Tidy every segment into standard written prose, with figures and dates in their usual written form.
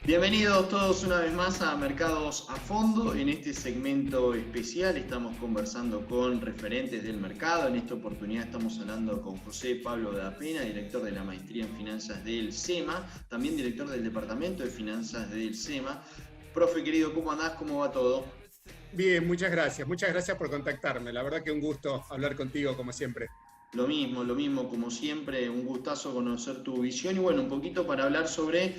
Bienvenidos todos una vez más a Mercados a Fondo. En este segmento especial estamos conversando con referentes del mercado. En esta oportunidad estamos hablando con José Pablo de la Pena, director de la Maestría en Finanzas del SEMA, también director del Departamento de Finanzas del SEMA. Profe querido, ¿cómo andás? ¿Cómo va todo? Bien, muchas gracias. Muchas gracias por contactarme. La verdad que un gusto hablar contigo, como siempre. Lo mismo, como siempre, un gustazo conocer tu visión y bueno, un poquito para hablar sobre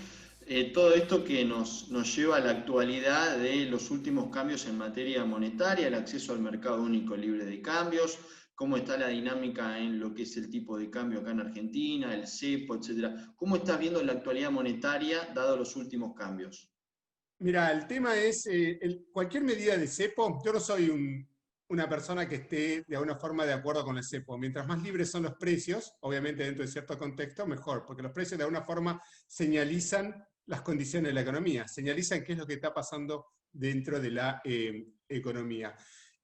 todo esto que nos lleva a la actualidad de los últimos cambios en materia monetaria, el acceso al mercado único libre de cambios, cómo está la dinámica en lo que es el tipo de cambio acá en Argentina, el cepo, etcétera. ¿Cómo estás viendo la actualidad monetaria dado los últimos cambios? Mira, el tema es, cualquier medida de cepo, yo no soy una persona que esté de alguna forma de acuerdo con el cepo. Mientras más libres son los precios, obviamente dentro de cierto contexto, mejor, porque los precios de alguna forma señalizan las condiciones de la economía, señalizan qué es lo que está pasando dentro de la economía.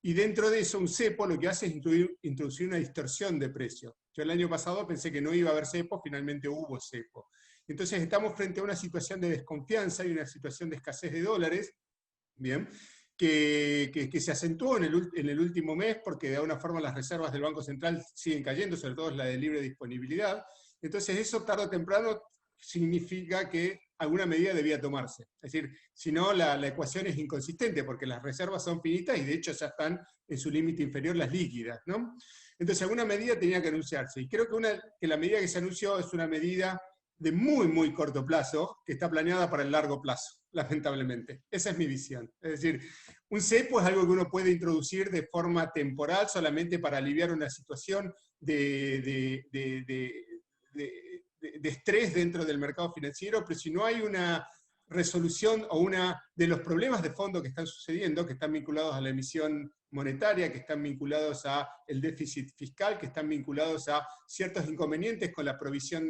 Y dentro de eso, un cepo lo que hace es introducir una distorsión de precios. Yo el año pasado pensé que no iba a haber cepo, finalmente hubo cepo. Entonces estamos frente a una situación de desconfianza y una situación de escasez de dólares, ¿bien? Que se acentuó en el último mes porque de alguna forma las reservas del Banco Central siguen cayendo, sobre todo la de libre disponibilidad. Entonces eso tarde o temprano significa que alguna medida debía tomarse. Es decir, si no, la ecuación es inconsistente porque las reservas son finitas y de hecho ya están en su límite inferior las líquidas, ¿no? Entonces alguna medida tenía que anunciarse. Y creo que la medida que se anunció es una medida de muy, muy corto plazo que está planeada para el largo plazo, lamentablemente. Esa es mi visión. Es decir, un cepo es algo que uno puede introducir de forma temporal solamente para aliviar una situación de estrés dentro del mercado financiero, pero si no hay una resolución o una de los problemas de fondo que están sucediendo, que están vinculados a la emisión monetaria, que están vinculados a el déficit fiscal, que están vinculados a ciertos inconvenientes con la provisión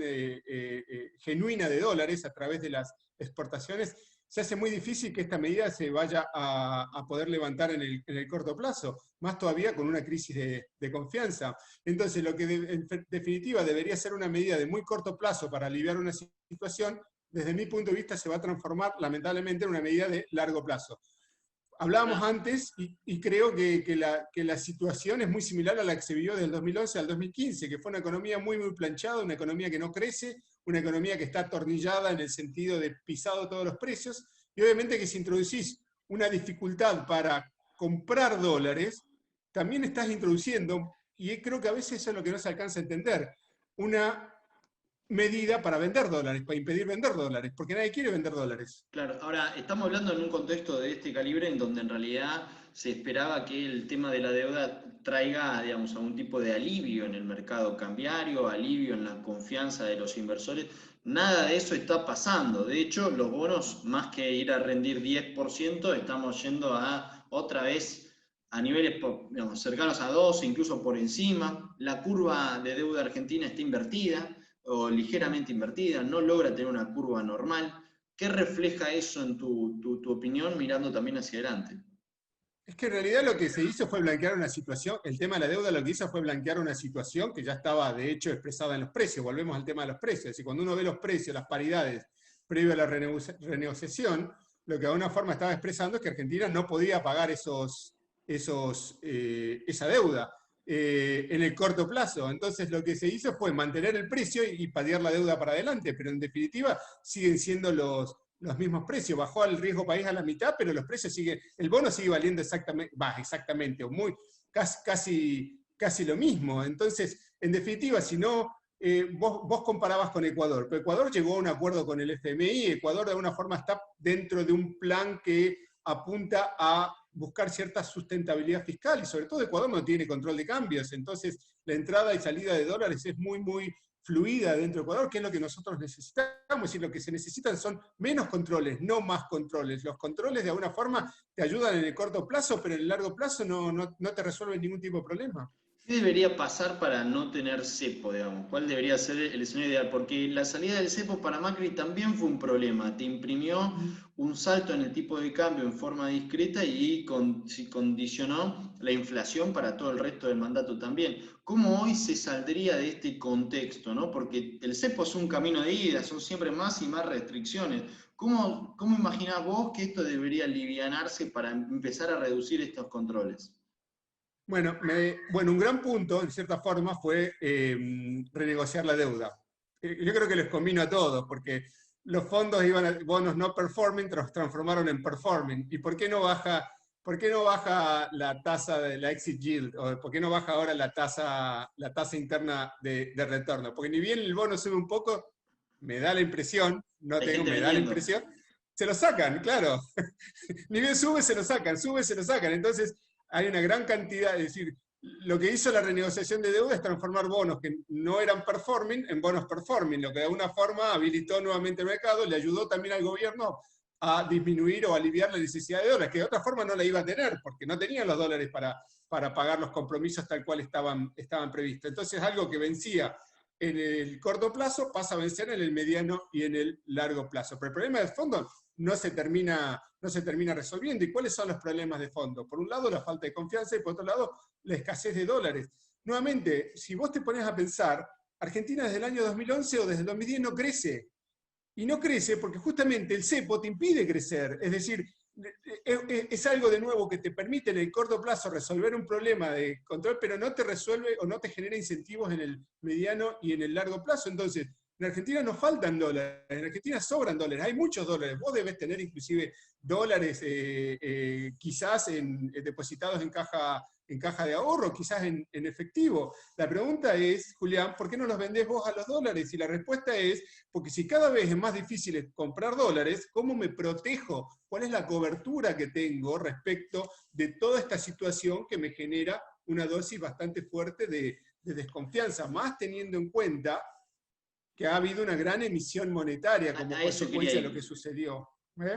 genuina de dólares a través de las exportaciones, se hace muy difícil que esta medida se vaya a poder levantar en el corto plazo, más todavía con una crisis de confianza. Entonces, lo que en definitiva debería ser una medida de muy corto plazo para aliviar una situación, desde mi punto de vista se va a transformar lamentablemente en una medida de largo plazo. Hablábamos Ahora, antes y creo que la situación es muy similar a la que se vivió del 2011 al 2015, que fue una economía muy, muy planchada, una economía que no crece, una economía que está atornillada en el sentido de pisado todos los precios, y obviamente que si introducís una dificultad para comprar dólares, también estás introduciendo, y creo que a veces eso es lo que no se alcanza a entender, una medida para vender dólares, para impedir vender dólares, porque nadie quiere vender dólares. claro, ahora estamos hablando en un contexto de este calibre en donde en realidad se esperaba que el tema de la deuda traiga, digamos, algún tipo de alivio en el mercado cambiario, alivio en la confianza de los inversores. Nada de eso está pasando. De hecho, los bonos, más que ir a rendir 10%, estamos yendo a otra vez a niveles digamos, cercanos a 2, incluso por encima. La curva de deuda argentina está invertida o ligeramente invertida, no logra tener una curva normal. ¿Qué refleja eso en tu opinión mirando también hacia adelante? Es que en realidad lo que se hizo fue blanquear una situación, el tema de la deuda lo que hizo fue blanquear una situación que ya estaba de hecho expresada en los precios. Volvemos al tema de los precios. Es decir, cuando uno ve los precios, las paridades previo a la renegociación, lo que de alguna forma estaba expresando es que Argentina no podía pagar esa deuda en el corto plazo. Entonces lo que se hizo fue mantener el precio y padear la deuda para adelante, pero en definitiva siguen siendo los mismos precios. Bajó el riesgo país a la mitad, pero los precios siguen, el bono sigue valiendo exactamente, o muy, casi lo mismo. Entonces, en definitiva, si no, vos comparabas con Ecuador, pero Ecuador llegó a un acuerdo con el FMI, Ecuador de alguna forma está dentro de un plan que apunta a buscar cierta sustentabilidad fiscal y sobre todo Ecuador no tiene control de cambios, entonces la entrada y salida de dólares es muy, muy fluida dentro de Ecuador, que es lo que nosotros necesitamos. Es decir, lo que se necesitan son menos controles, no más controles. Los controles de alguna forma te ayudan en el corto plazo, pero en el largo plazo no te resuelven ningún tipo de problema. ¿Qué debería pasar para no tener cepo, digamos? ¿Cuál debería ser el escenario ideal? Porque la salida del cepo para Macri también fue un problema. Te imprimió un salto en el tipo de cambio en forma discreta y condicionó la inflación para todo el resto del mandato también. ¿Cómo hoy se saldría de este contexto, no? Porque el cepo es un camino de ida, son siempre más y más restricciones. ¿Cómo imaginás vos que esto debería alivianarse para empezar a reducir estos controles? Bueno, un gran punto, en cierta forma, fue renegociar la deuda. Yo creo que les convino a todos, porque los fondos iban a bonos no performing, los transformaron en performing. ¿Y por qué no baja la tasa de la exit yield? ¿O por qué no baja ahora la tasa interna de retorno? Porque ni bien el bono sube un poco, me da la impresión, Hay gente me da la vendiendo. impresión, se lo sacan, claro. Ni bien sube, se lo sacan, sube, se lo sacan. Entonces, hay una gran cantidad, es decir, lo que hizo la renegociación de deuda es transformar bonos que no eran performing en bonos performing, lo que de alguna forma habilitó nuevamente el mercado, le ayudó también al gobierno a disminuir o aliviar la necesidad de dólares, que de otra forma no la iba a tener, porque no tenían los dólares para pagar los compromisos tal cual estaban previstos. Entonces, algo que vencía en el corto plazo pasa a vencer en el mediano y en el largo plazo. Pero el problema de fondo no se termina resolviendo. ¿Y cuáles son los problemas de fondo? Por un lado, la falta de confianza y por otro lado, la escasez de dólares. Nuevamente, si vos te pones a pensar, Argentina desde el año 2011 o desde el 2010 no crece. Y no crece porque justamente el cepo te impide crecer. Es decir, es algo de nuevo que te permite en el corto plazo resolver un problema de control, pero no te resuelve o no te genera incentivos en el mediano y en el largo plazo. Entonces, en Argentina no faltan dólares, en Argentina sobran dólares, hay muchos dólares. Vos debés tener inclusive dólares quizás depositados en caja de ahorro, quizás en efectivo. La pregunta es, Julián, ¿por qué no los vendés vos a los dólares? Y la respuesta es, porque si cada vez es más difícil comprar dólares, ¿cómo me protejo? ¿Cuál es la cobertura que tengo respecto de toda esta situación que me genera una dosis bastante fuerte de desconfianza? Más teniendo en cuenta que ha habido una gran emisión monetaria como A eso quería consecuencia de lo que ir. sucedió.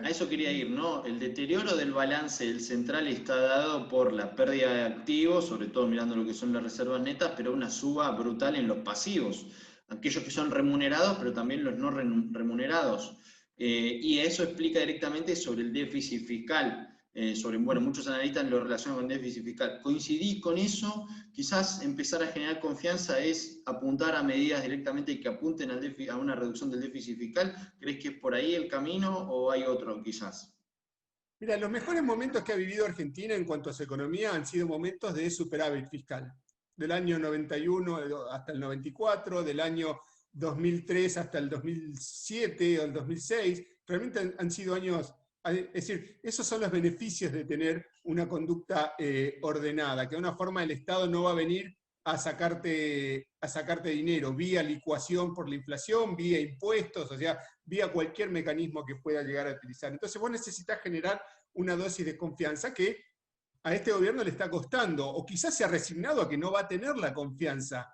A eso quería ir, ¿no? El deterioro del balance del central está dado por la pérdida de activos, sobre todo mirando lo que son las reservas netas, pero una suba brutal en los pasivos, aquellos que son remunerados, pero también los no remunerados. Y eso explica directamente sobre el déficit fiscal. Bueno, muchos analistas lo relacionan con déficit fiscal. ¿Coincidís con eso? Quizás empezar a generar confianza es apuntar a medidas directamente que apunten a una reducción del déficit fiscal. ¿Crees que es por ahí el camino o hay otro quizás? Mira, los mejores momentos que ha vivido Argentina en cuanto a su economía han sido momentos de superávit fiscal. Del año 91 hasta el 94, del año 2003 hasta el 2007 o el 2006. Realmente han sido años, es decir, esos son los beneficios de tener una conducta ordenada, que de una forma el Estado no va a venir a sacarte dinero vía licuación por la inflación, vía impuestos, o sea, vía cualquier mecanismo que pueda llegar a utilizar. Entonces vos necesitas generar una dosis de confianza que a este gobierno le está costando, o quizás se ha resignado a que no va a tener la confianza.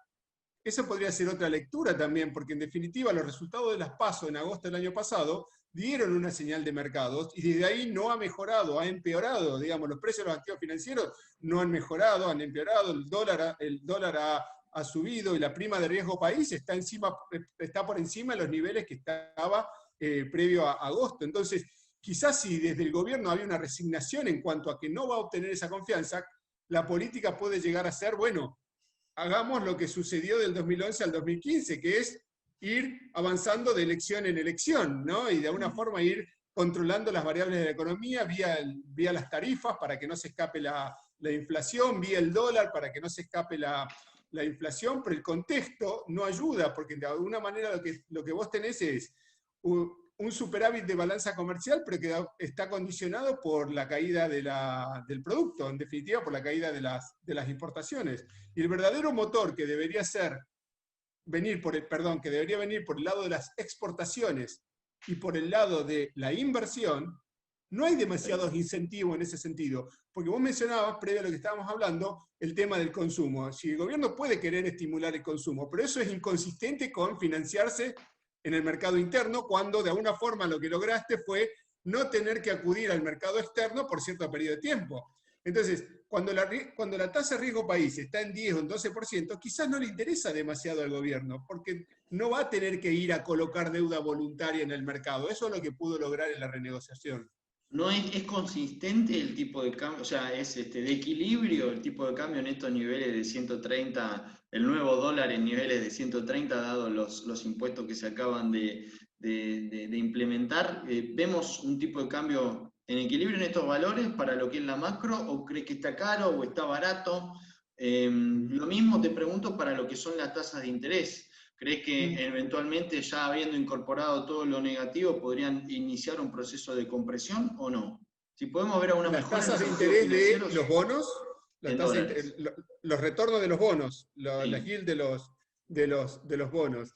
Eso podría ser otra lectura también, porque en definitiva los resultados de las PASO en agosto del año pasado dieron una señal de mercados y desde ahí no ha mejorado, ha empeorado. Digamos, los precios de los activos financieros no han mejorado, han empeorado, el dólar ha subido y la prima de riesgo país está por encima de los niveles que estaba previo a agosto. Entonces, quizás si desde el gobierno había una resignación en cuanto a que no va a obtener esa confianza, la política puede llegar a ser, bueno, hagamos lo que sucedió del 2011 al 2015, que es ir avanzando de elección en elección, ¿no? Y de alguna forma ir controlando las variables de la economía vía las tarifas para que no se escape la inflación, vía el dólar para que no se escape la inflación, pero el contexto no ayuda, porque de alguna manera lo que vos tenés es un superávit de balanza comercial, pero que está condicionado por la caída del producto, en definitiva por la caída de las importaciones. Y el verdadero motor que debería que debería venir por el lado de las exportaciones y por el lado de la inversión, no hay demasiados incentivos en ese sentido, porque vos mencionabas, previo a lo que estábamos hablando, el tema del consumo. Si el gobierno puede querer estimular el consumo, pero eso es inconsistente con financiarse en el mercado interno, cuando de alguna forma lo que lograste fue no tener que acudir al mercado externo por cierto periodo de tiempo. Entonces, cuando la tasa de riesgo país está en 10 o en 12%, quizás no le interesa demasiado al gobierno, porque no va a tener que ir a colocar deuda voluntaria en el mercado. Eso es lo que pudo lograr en la renegociación. ¿No es consistente el tipo de cambio, o sea, es de equilibrio el tipo de cambio en estos niveles de 130 el nuevo dólar en niveles de 130, dado los impuestos que se acaban de implementar. ¿Vemos un tipo de cambio en equilibrio en estos valores para lo que es la macro, o crees que está caro o está barato? Lo mismo te pregunto para lo que son las tasas de interés. ¿Crees que eventualmente, ya habiendo incorporado todo lo negativo, podrían iniciar un proceso de compresión o no? Si podemos ver alguna Las mejora en tasas los de activos interés de financieros los bonos, en dólares. los retornos de los bonos, la Sí. yield de los bonos.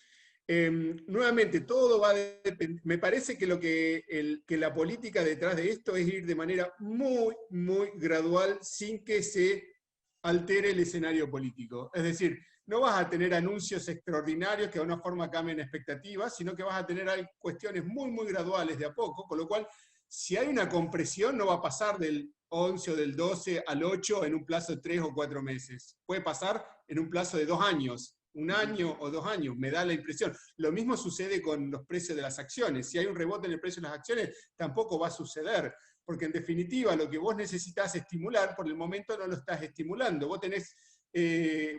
Nuevamente, todo va a depender. Me parece que, que la política detrás de esto es ir de manera muy, muy gradual sin que se altere el escenario político. Es decir, no vas a tener anuncios extraordinarios que de una forma cambien expectativas, sino que vas a tener cuestiones muy, muy graduales de a poco, con lo cual, si hay una compresión, no va a pasar del 11 o del 12 al 8 en un plazo de 3 o 4 meses. Puede pasar en un plazo de 2 años, un año o 2 años, me da la impresión. Lo mismo sucede con los precios de las acciones. Si hay un rebote en el precio de las acciones, tampoco va a suceder, porque en definitiva lo que vos necesitas estimular, por el momento no lo estás estimulando. Vos tenés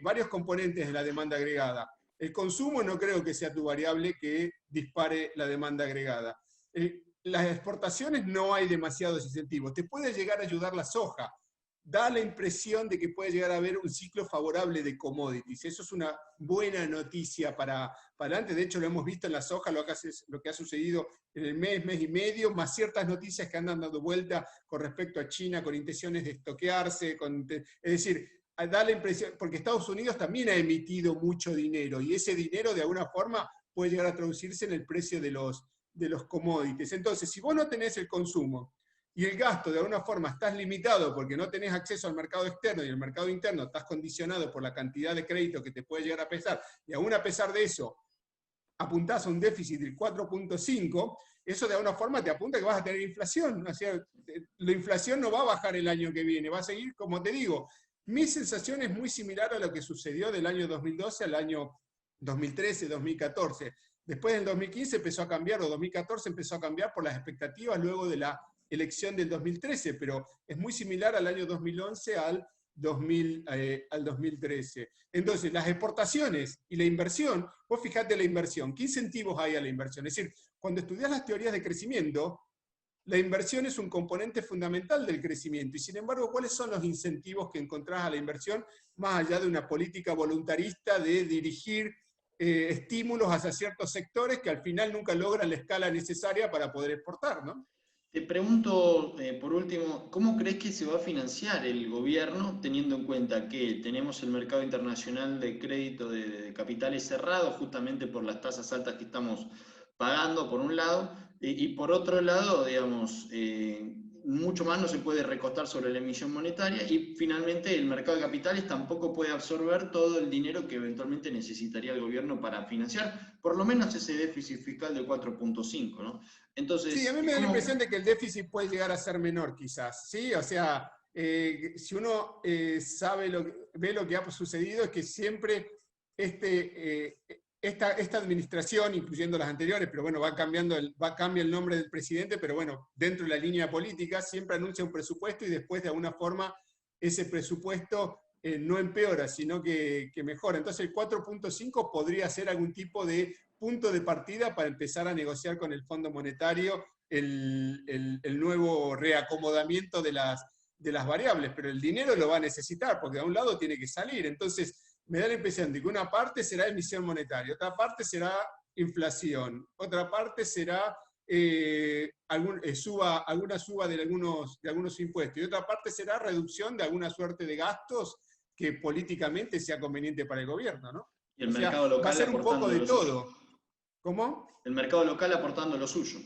varios componentes de la demanda agregada. El consumo no creo que sea tu variable que dispare la demanda agregada. Las exportaciones no hay demasiados incentivos. Te puede llegar a ayudar la soja. Da la impresión de que puede llegar a haber un ciclo favorable de commodities. Eso es una buena noticia para adelante. De hecho, lo hemos visto en la soja, lo que ha sucedido en el mes y medio, más ciertas noticias que andan dando vuelta con respecto a China, con intenciones de estoquearse. Es decir, da la impresión, porque Estados Unidos también ha emitido mucho dinero, y ese dinero de alguna forma puede llegar a traducirse en el precio de los commodities. Entonces, si vos no tenés el consumo y el gasto de alguna forma estás limitado porque no tenés acceso al mercado externo, y el mercado interno estás condicionado por la cantidad de crédito que te puede llegar a pesar, y aún a pesar de eso apuntás a un déficit del 4.5, eso de alguna forma te apunta que vas a tener inflación. O sea, la inflación no va a bajar el año que viene, va a seguir, como te digo. Mi sensación es muy similar a lo que sucedió del año 2012 al año 2013, 2014. Después del 2015 empezó a cambiar, o 2014 empezó a cambiar por las expectativas luego de la elección del 2013, pero es muy similar al año 2011 al 2013. Entonces, las exportaciones y la inversión, vos fijate la inversión, ¿qué incentivos hay a la inversión? Es decir, cuando estudias las teorías de crecimiento, la inversión es un componente fundamental del crecimiento, y sin embargo, ¿cuáles son los incentivos que encontrás a la inversión, más allá de una política voluntarista de dirigir estímulos hacia ciertos sectores que al final nunca logran la escala necesaria para poder exportar, ¿no? Te pregunto, por último, ¿cómo crees que se va a financiar el gobierno, teniendo en cuenta que tenemos el mercado internacional de crédito de capitales cerrado, justamente por las tasas altas que estamos pagando, por un lado, y por otro lado, digamos, mucho más no se puede recostar sobre la emisión monetaria, y finalmente el mercado de capitales tampoco puede absorber todo el dinero que eventualmente necesitaría el gobierno para financiar, por lo menos ese déficit fiscal de 4.5, ¿no? Sí, a Entonces, mí me da la ¿cómo? impresión de que el déficit puede llegar a ser menor, quizás, ¿sí? O sea, si uno sabe ve lo que ha sucedido, es que siempre esta administración, incluyendo las anteriores, pero bueno, cambia el nombre del presidente, pero bueno, dentro de la línea política, siempre anuncia un presupuesto y después de alguna forma ese presupuesto no empeora, sino que mejora. Entonces el 4.5 podría ser algún tipo de punto de partida para empezar a negociar con el Fondo Monetario el nuevo reacomodamiento de las variables, pero el dinero lo va a necesitar, porque de un lado tiene que salir. Entonces, me da la impresión de que una parte será emisión monetaria, otra parte será inflación, otra parte será alguna suba de algunos impuestos, y otra parte será reducción de alguna suerte de gastos que políticamente sea conveniente para el gobierno, ¿no? Y el O sea, mercado va a local ser un poco aportando de lo suyo. todo. ¿Cómo? El mercado local aportando lo suyo.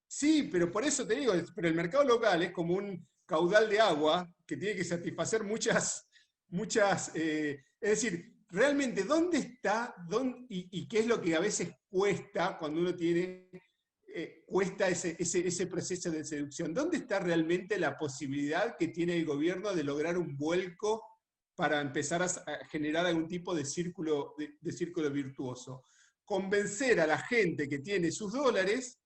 Sí, pero por eso te digo, pero el mercado local es como un caudal de agua que tiene que satisfacer es decir, realmente, ¿dónde está y qué es lo que a veces cuesta cuando uno cuesta ese proceso de seducción? ¿Dónde está realmente la posibilidad que tiene el gobierno de lograr un vuelco para empezar a generar algún tipo de círculo virtuoso? Convencer a la gente que tiene sus dólares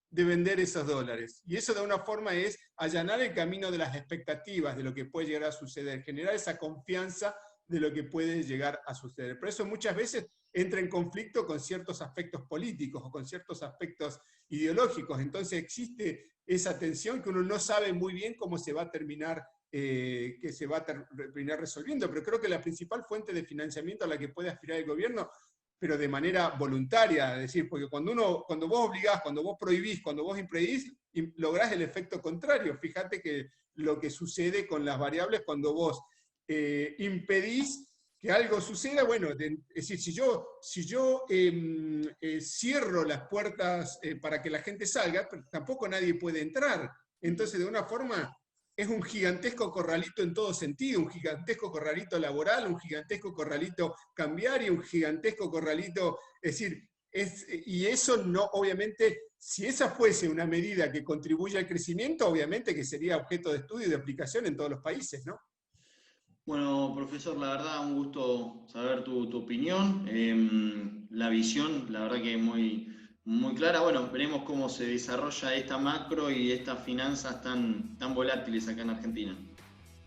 de vender esos dólares. Y eso de una forma es allanar el camino de las expectativas de lo que puede llegar a suceder, generar esa confianza de lo que puede llegar a suceder. Por eso muchas veces entra en conflicto con ciertos aspectos políticos o con ciertos aspectos ideológicos. Entonces existe esa tensión que uno no sabe muy bien cómo se va a terminar, que se va a terminar resolviendo. Pero creo que la principal fuente de financiamiento a la que puede aspirar el gobierno, pero de manera voluntaria, es decir, porque cuando vos obligás, cuando vos prohibís, cuando vos impedís, lográs el efecto contrario. Fíjate que lo que sucede con las variables cuando vos impedís que algo suceda, bueno, es decir, si yo cierro las puertas para que la gente salga, tampoco nadie puede entrar. Entonces, de una forma, es un gigantesco corralito en todo sentido, un gigantesco corralito laboral, un gigantesco corralito cambiario, un gigantesco corralito, es decir, y eso no, obviamente, si esa fuese una medida que contribuye al crecimiento, obviamente que sería objeto de estudio y de aplicación en todos los países, ¿no? Bueno, profesor, la verdad, un gusto saber tu opinión. La visión, la verdad que es muy clara. Bueno, veremos cómo se desarrolla esta macro y estas finanzas tan volátiles acá en Argentina.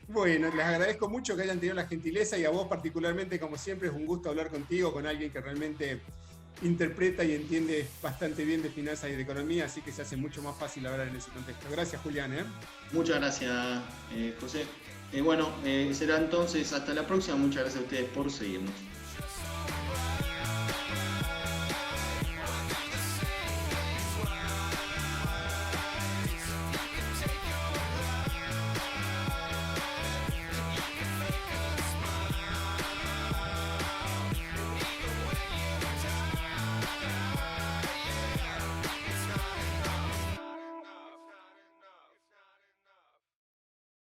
Bueno, les agradezco mucho que hayan tenido la gentileza y a vos particularmente, como siempre, es un gusto hablar contigo, con alguien que realmente interpreta y entiende bastante bien de finanzas y de economía, así que se hace mucho más fácil hablar en ese contexto. Gracias, Julián. Muchas gracias, José. Bueno, será entonces hasta la próxima. Muchas gracias a ustedes por seguirnos.